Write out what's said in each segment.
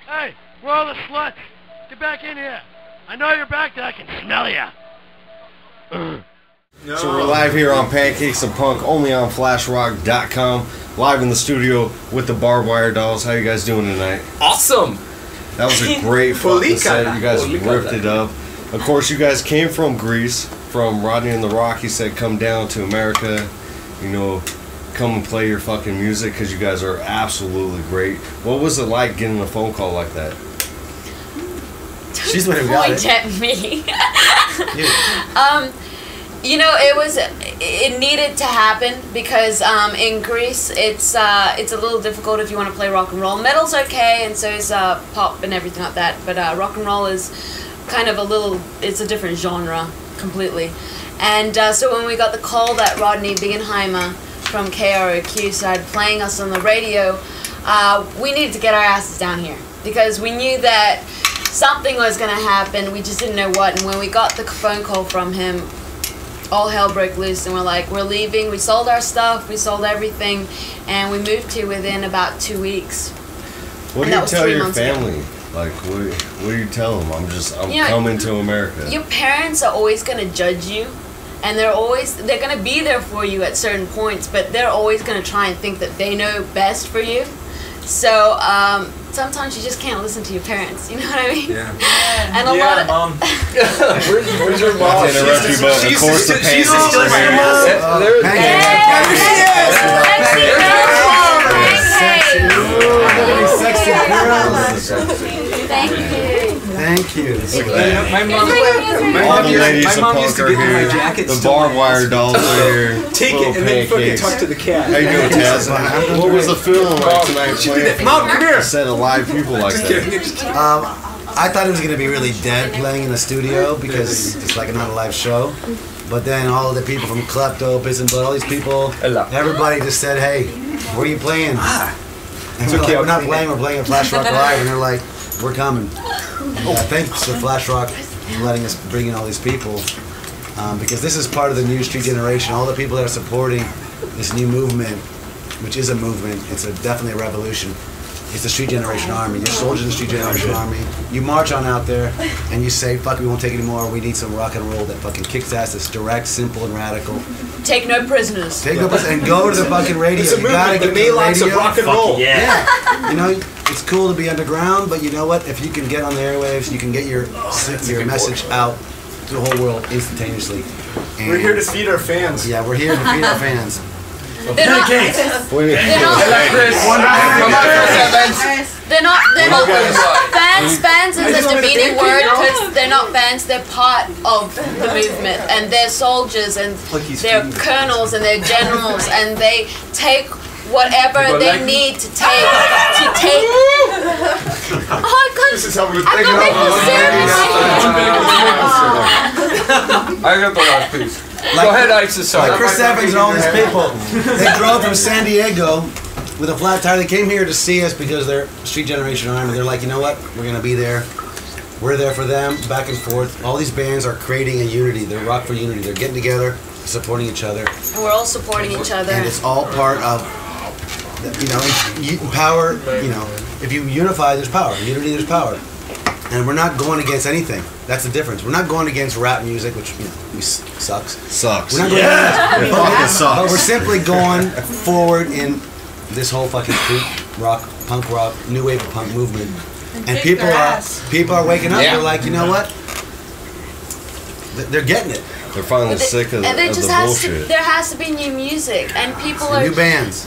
Hey, where are all the sluts? Get back in here. I know you're back there. I can smell ya. No. So we're live here on Pancakes and Punk, only on Flashrock.com. Live in the studio with the BARB WIRE Dolls. How you guys doing tonight? Awesome. That was a great fucking set. You guys ripped it up. Of course, you guys came from Greece, from Rodney and the Rock. He said come down to America, you know, come and play your fucking music because you guys are absolutely great. What was it like getting a phone call like that? She's the one who got it. Point at me. You know, it needed to happen because in Greece it's a little difficult if you want to play rock and roll. Metal's okay, and so is pop and everything like that. But rock and roll is kind of it's a different genre completely. And so when we got the call that Rodney Bingenheimer from KROQ started playing us on the radio, we needed to get our asses down here because we knew that something was going to happen. We just didn't know what. And when we got the phone call from him, all hell broke loose, and we're like, we're leaving. We sold our stuff, we sold everything, and we moved here within about 2 weeks. What do you tell your family? Like, what do you tell them? I'm coming to America. Your parents are always going to judge you, and they're going to be there for you at certain points, but they're always going to try and think that they know best for you. So sometimes you just can't listen to your parents. You know what I mean? Yeah. And a lot of Mom. Where's your mom? She's still my mom. Thank you. My mom used to give me my jacket. The BARB WIRE Dolls are here. Take it and then fucking talk to the cat. How you doing, Taz? What was the feeling like tonight playing? Mom, come here. A set of live people like that. I thought it was going to be really dead playing in the studio because it's like not a live show. But then all of the people from Klepto, Piss and Blood, all these people, everybody just said, hey, where are you playing? And we're like, we're not playing, we're playing at Flashrock Live. And they're like, we're coming. Thanks for Flashrock for letting us bring in all these people. Because this is part of the new street generation. All the people that are supporting this new movement, which is a movement, it's definitely a revolution. It's the street generation army. You're soldiers in the street generation army. You march on out there and you say, fuck, we won't take it anymore. We need some rock and roll that fucking kicks ass, that's direct, simple, and radical. take no prisoners. Take no prisoners and go to the fucking radio. It's a movement, the Maylocks of rock and roll. Yeah. You know, it's cool to be underground, but you know what? If you can get on the airwaves, you can get your message out to the whole world instantaneously. And we're here to feed our fans. Yeah, we're here to feed our fans. They're not fans. Fans is a demeaning word because they're not fans. They're part of the movement, and they're soldiers, and they're colonels, and they're generals, and they take whatever they need to take. Oh, this is how we I got maple syrup in my hand. I got the last piece. Go ahead, Isis. Like Chris Evans and all these people. They drove from San Diego with a flat tire. They came here to see us because they're Street Generation Army. They're like, you know what? We're going to be there. We're there for them, back and forth. All these bands are creating a unity. They're rock for unity. They're getting together, supporting each other. And we're all supporting each other. And it's all part of, you know, power. You know, if you unify, there's power. Unity, there's power. And we're not going against anything. That's the difference. We're not going against rap music, which, you know, sucks. Sucks. We're not going against it. But we're simply going forward in this whole fucking street rock, punk rock, new wave of punk movement. And people are waking up. They're like, you know what? They're getting it. They're finally sick of the bullshit. There has to be new music, and people are new bands.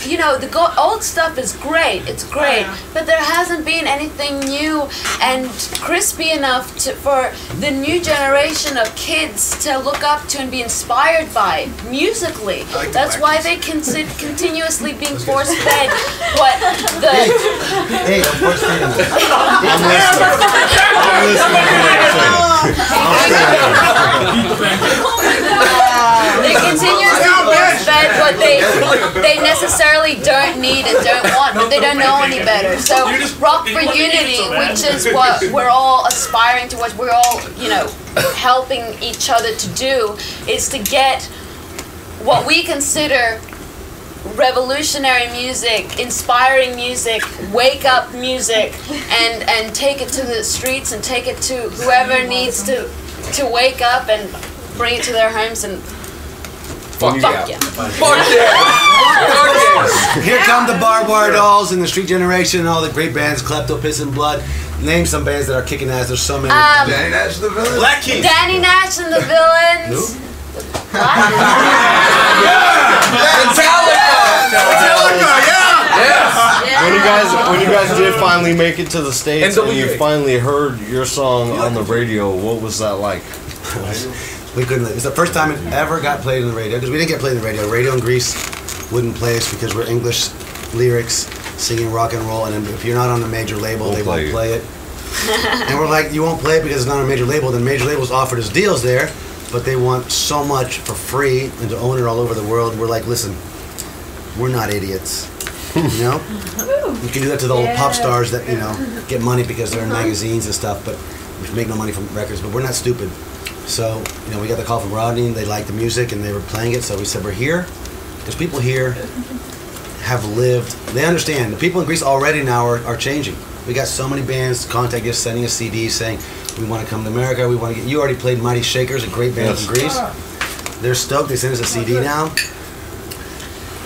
You know, the old stuff is great. It's great, but there hasn't been anything new and crispy enough for the new generation of kids to look up to and be inspired by musically. That's why they continuously being force fed what the. Hey, I'm force fed. They continuously fed what they necessarily don't need and don't want, but they don't know any better. So rock for unity, which is what we're all aspiring to, what we're all, you know, helping each other to do, is to get what we consider revolutionary music, inspiring music, wake up music, and take it to the streets and take it to whoever needs to wake up and bring it to their homes and fuck yeah. Here come the Barbed Wire Dolls and the Street Generation and all the great bands, Klepto, Piss and Blood. Name some bands that are kicking ass. There's so many. Danny Nash and the Villains. Black Keys. Danny Nash and the Villains. When you guys did finally make it to the States and you finally heard your song on the radio, what was that like? We couldn't. It's the first time it ever got played on the radio because we didn't get played on the radio. Radio in Greece wouldn't play us because we're English lyrics singing rock and roll, and if you're not on a major label, they won't play it. And we're like, you won't play it because it's not on a major label. Then major labels offered us deals there, but they want so much for free and to own it all over the world. We're like, listen, we're not idiots. You know, you can do that to the old pop stars that get money because they're in magazines and stuff, but we make no money from records. But we're not stupid. So we got the call from Rodney, and they liked the music, and they were playing it. So we said, we're here because people here have lived. They understand. The people in Greece already now are changing. We got so many bands contacting us, sending us CDs saying we want to come to America. We want to get. You already played Mighty Shakers, a great band from Greece. They're stoked. They sent us a CD now.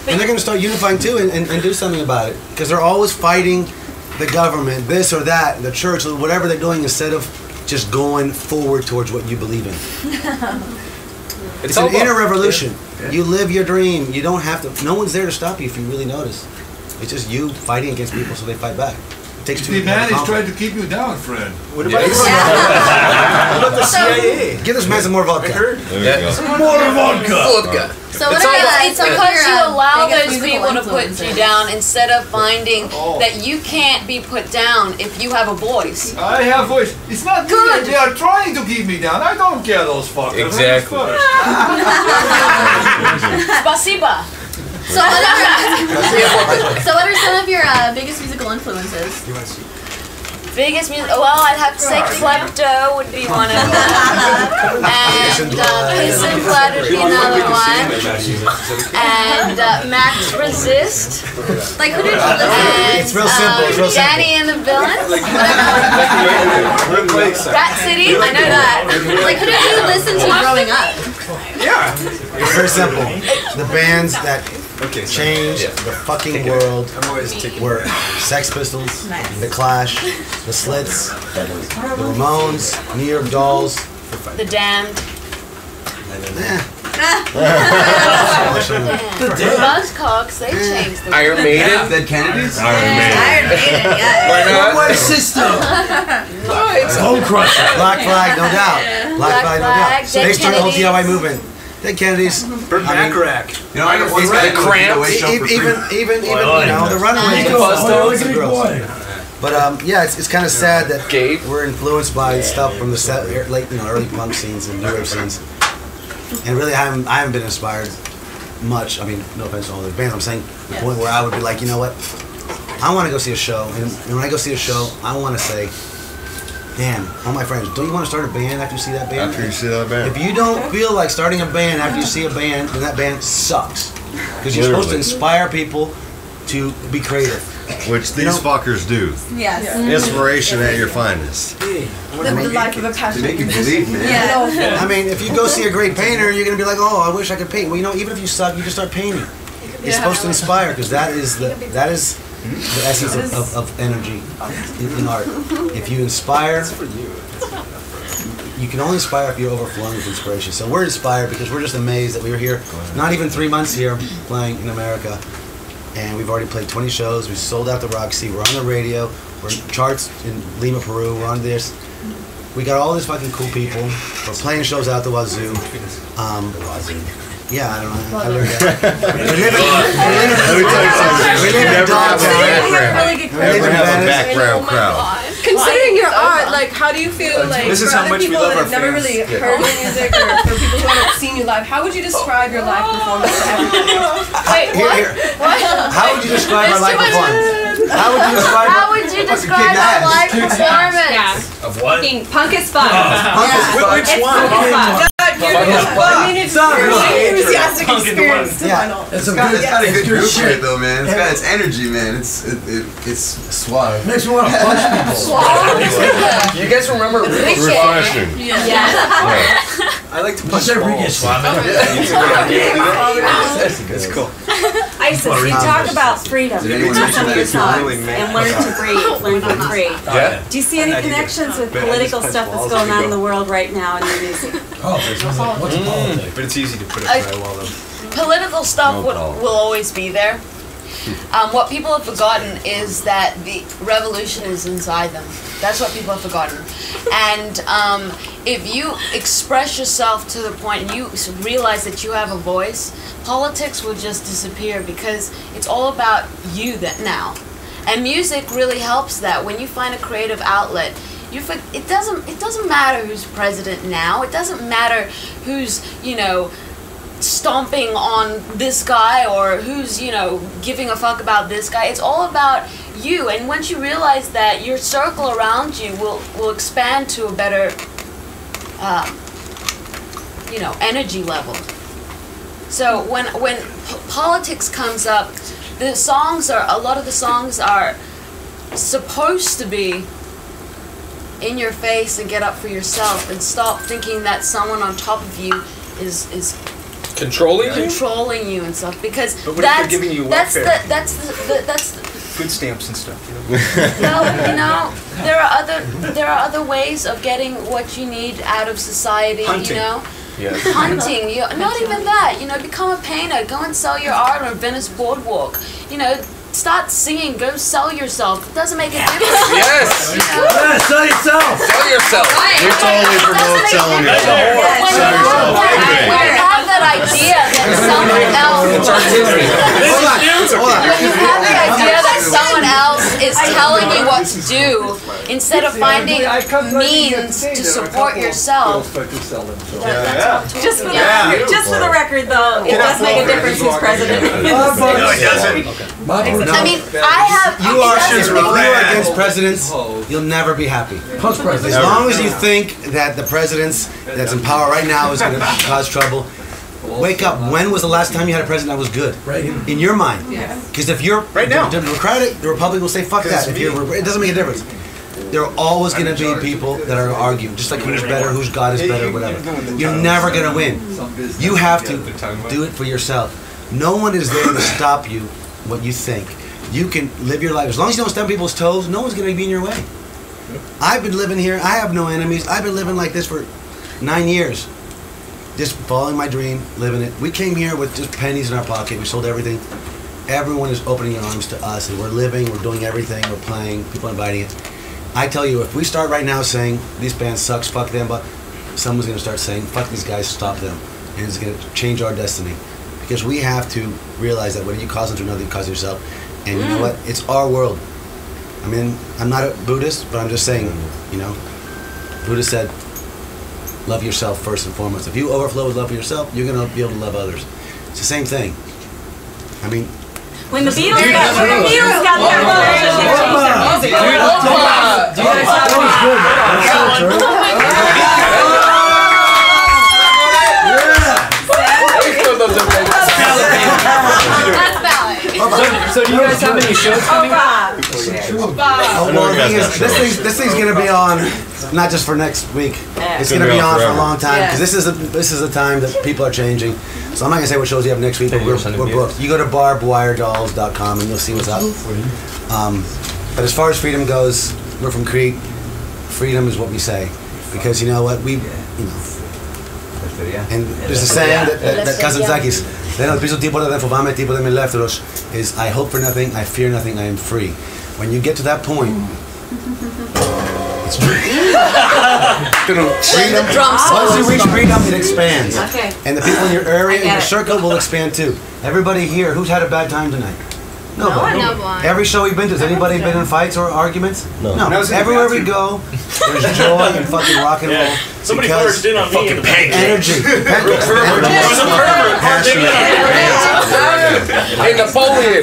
And they're going to start unifying too and do something about it. Because they're always fighting the government, this or that, the church, or whatever they're doing instead of just going forward towards what you believe in. It's an inner revolution. You live your dream. You don't have to, no one's there to stop you if you really notice. It's just you fighting against people so they fight back. It takes two. The man is trying to keep you down, friend. What about the CIA? Give this man some more vodka. There you go. Some more vodka. So it's because you allow those people to put you down instead of finding that you can't be put down if you have a voice. I have voice. It's not good. They are trying to keep me down. I don't care those fuckers. Exactly. Spasiba. So what are some of your biggest musical influences? Biggest music? Well, I'd have to say Klepto would be one of them, and Piss and Blood would be another one, and Max Resist. Like who did you listen to? It's real simple. It's real simple. Danny and the Villains. Rat City. I know that. Like who did you listen to growing up? Yeah. It's very simple. The bands that changed the fucking world were Sex Pistols, The Clash, The Slits, The Ramones, New York Dolls, The Damned. The Buzzcocks, they changed the world. Iron Maiden. Dead Kennedys. Iron Maiden, yeah. Why not? My system. Home Crusher. Black Flag, no doubt. Black Flag, no doubt. So they started the whole DIY movement. Dead Kennedys. Backrack. You know, the Cramps. Even the Runaways. But yeah, it's kind of sad that we're influenced by stuff from the early punk scenes and new wave scenes, and really I haven't been inspired much. I mean, no offense to all the bands. I'm saying the point where I would be like, you know what, I want to go see a show, and when I go see a show, I want to say, damn, all my friends, don't you want to start a band after you see that band? After you see that band. If you don't feel like starting a band after you see a band, then that band sucks. Because you're supposed to inspire people to be creative. Which these fuckers do. Yes. Inspiration at your finest. The life of a passionate Make you believe, man. Yeah. I mean, if you go see a great painter, you're going to be like, oh, I wish I could paint. Well, even if you suck, you just start painting. It's supposed to inspire, because that is the essence of energy in art. If you inspire, you can only inspire if you're overflowing with inspiration. So we're inspired because we're just amazed that we were here, not even 3 months here, playing in America. And we've already played 20 shows. We sold out the Roxy. We're on the radio. We're in charts in Lima, Peru. We're on this. We got all these fucking cool people. We're playing shows out the wazoo. Yeah, I don't know. I learned that. We live in Dogtown. We have a background crowd. Considering your art, like, how do you feel like This is for how other much we people love that our have never fans. really heard your music, or for people who haven't seen you live, how would you describe your live performance to everybody? Wait, Here. How would you describe our live performance? How would you describe How would you describe our live performance? Of what? Punk is fun. Which one? I mean, it's very enthusiastic experience to funnel. It's got a good group to it though, man. It's got its energy, man. It's suave. Makes me want to punch people. You guys remember? Refreshing. I like to punch balls. It's cool. Isis, you talk about freedom in some of your songs and learn to breathe. Yeah. Do you see any connections with political stuff that's going on in the world right now in your music? What's a politics? But it's easy to put it dry while though. Political stuff will always be there. What people have forgotten is that the revolution is inside them. That's what people have forgotten. And if you express yourself to the point and you realize that you have a voice, politics will just disappear because it's all about you now. And music really helps that. When you find a creative outlet, it doesn't matter who's president now. It doesn't matter who's, stomping on this guy or who's, giving a fuck about this guy. It's all about you. And once you realize that, your circle around you will expand to a better, energy level. So when politics comes up, a lot of the songs are supposed to be in your face and get up for yourself and stop thinking that someone on top of you is controlling you and stuff, because but what if they're giving you welfare? that's the food stamps and stuff. No, there are other ways of getting what you need out of society. Hunting. Yes. Hunting. Not even that. Become a painter. Go and sell your art on Venice Boardwalk. Start singing. Go sell yourself. It doesn't make a difference. Yes. Sell yourself. Sell yourself. We totally promote selling yourself. Sell yourself. When you have that idea that someone else, is telling you what to do, instead of finding means to support yourself. Just for the record, though, it does make a difference who's president. No, it doesn't. I mean, You are against presidents, you'll never be happy. As long as you think that the president that's in power right now is going to cause trouble, wake up. When was the last time you had a president that was good? Right. In your mind. Because if you're right now, the Democratic, the Republican will say, fuck that. If it doesn't make a difference. There are always going to be people that are arguing, just like who's better, whose God is better, whatever. You're never going to win. You have to do it for yourself. No one is there to stop you what you think. You can live your life. As long as you don't step on people's toes, no one's going to be in your way. I've been living here. I have no enemies. I've been living like this for 9 years. Just following my dream, living it. We came here with just pennies in our pocket. We sold everything. Everyone is opening their arms to us, and we're living, we're doing everything, we're playing, people are inviting it. I tell you, if we start right now saying, these bands sucks, fuck them, but someone's going to start saying, fuck these guys, stop them. And it's going to change our destiny. Because we have to realize that when you cause something to another, you cause yourself. And you know what? It's our world. I mean, I'm not a Buddhist, but I'm just saying, Buddha said, love yourself first and foremost. If you overflow with love for yourself, you're going to be able to love others. It's the same thing. I mean, when the Beatles got their version, they changed their music. So do you guys have any shows coming up? This thing's gonna be on not just for next week. It's gonna be on for a long time because this is a time that people are changing. So I'm not gonna say what shows you have next week, but we're booked. You go to barbwiredolls.com and you'll see what's up. But as far as freedom goes, we're from Crete. Freedom is what we say, because you know what and there's a saying that cousin Zakis, is I hope for nothing, I fear nothing, I am free. When you get to that point, it's freedom. Once you reach freedom, it expands. And the people in your area, in your circle, will expand too. Everybody here, who's had a bad time tonight? No, but No blind. every show we've been to, has anybody been in fights or arguments? No. Everywhere we go, there's joy and fucking rock and roll. Somebody because forged in on me in the energy. Pancakes. Hey, Napoleon.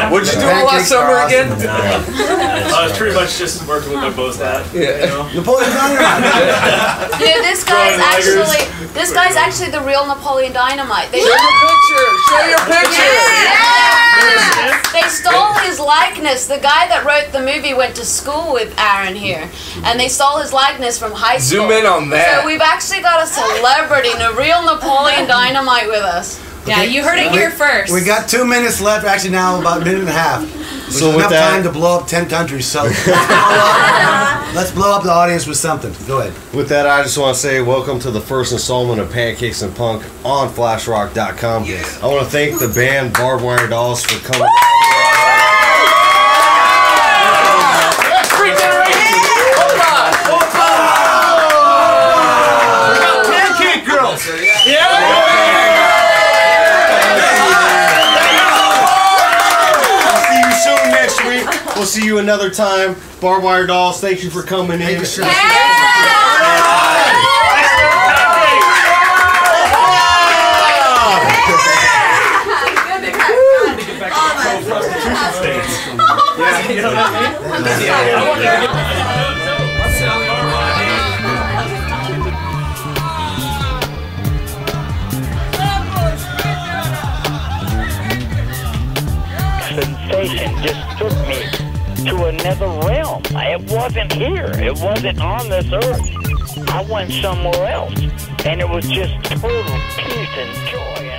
What'd you do all last summer again? It's pretty much just working with my bow staff. Yeah. Napoleon Dynamite. Dude, this guy's actually the real Napoleon Dynamite. Show your picture. Show your picture. They stole his likeness. The guy that wrote the movie went to school with Aaron here, and they stole his likeness from high school. Zoom in on that. So we've actually got a celebrity, the real Napoleon Dynamite with us. Yeah, you heard it here first. We got 2 minutes left. Actually, now about a minute and a half. So enough with that, time to blow up 10 countries. So let's blow up the audience with something. Go ahead. With that, I just want to say welcome to the first installment of Pancakes and Punk on Flashrock.com. Yes. I want to thank the band BARB WIRE DOLLS for coming. Pancake girls. We'll see you another time. BARB WIRE DOLLS, thank you for coming in. Sensation just took me to another realm. It wasn't here. It wasn't on this earth. I went somewhere else, and it was just total peace and joy.